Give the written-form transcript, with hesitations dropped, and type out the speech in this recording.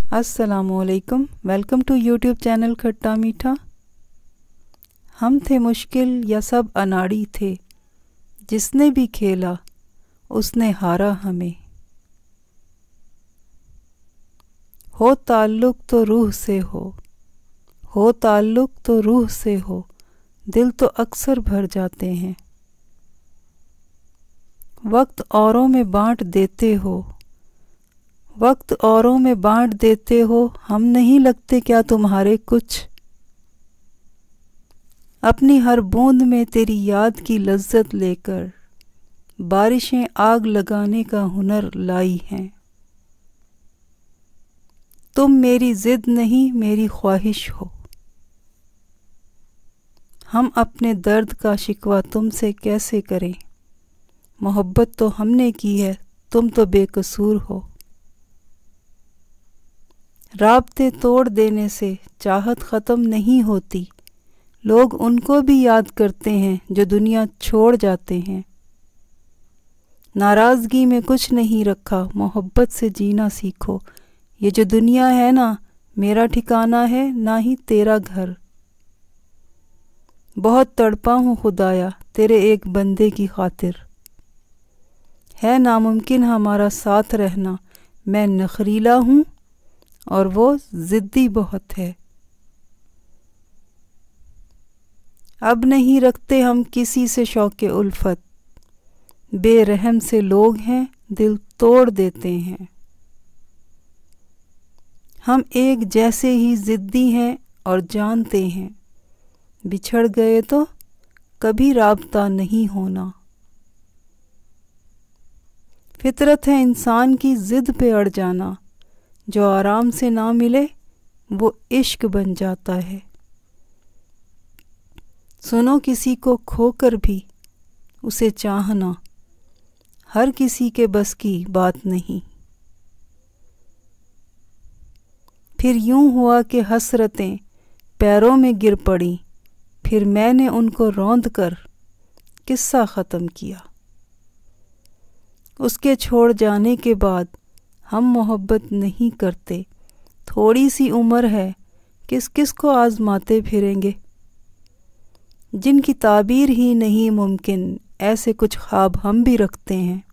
अस्सलाम वालेकुम। Welcome to YouTube channel खट्टा मीठा। हम थे मुश्किल या सब अनाड़ी थे, जिसने भी खेला उसने हारा हमें। हो ताल्लुक तो रूह से हो ताल्लुक तो रूह से हो, दिल तो अक्सर भर जाते हैं। वक्त औरों में बांट देते हो, वक्त औरों में बांट देते हो, हम नहीं लगते क्या तुम्हारे कुछ। अपनी हर बूंद में तेरी याद की लज्जत लेकर बारिशें आग लगाने का हुनर लाई हैं। तुम मेरी जिद नहीं मेरी ख्वाहिश हो, हम अपने दर्द का शिकवा तुमसे कैसे करें। मोहब्बत तो हमने की है, तुम तो बेकसूर हो। राब्ते तोड़ देने से चाहत ख़त्म नहीं होती, लोग उनको भी याद करते हैं जो दुनिया छोड़ जाते हैं। नाराज़गी में कुछ नहीं रखा, मोहब्बत से जीना सीखो। ये जो दुनिया है ना मेरा ठिकाना है, ना ही तेरा घर। बहुत तड़पा हूँ खुदाया तेरे एक बंदे की खातिर, है नामुमकिन हमारा साथ रहना। मैं नखरीला हूँ और वो ज़िद्दी बहुत है। अब नहीं रखते हम किसी से शौक़ उल्फत, बेरहम से लोग हैं दिल तोड़ देते हैं। हम एक जैसे ही ज़िद्दी हैं और जानते हैं, बिछड़ गए तो कभी राब्ता नहीं होना। फितरत है इंसान की ज़िद पे अड़ जाना, जो आराम से ना मिले वो इश्क बन जाता है। सुनो किसी को खोकर भी उसे चाहना, हर किसी के बस की बात नहीं। फिर यूं हुआ कि हसरतें पैरों में गिर पड़ी, फिर मैंने उनको रौंद कर किस्सा ख़त्म किया। उसके छोड़ जाने के बाद हम मोहब्बत नहीं करते, थोड़ी सी उम्र है किस किस को आजमाते फिरेंगे। जिनकी ताबीर ही नहीं मुमकिन, ऐसे कुछ ख्वाब हम भी रखते हैं।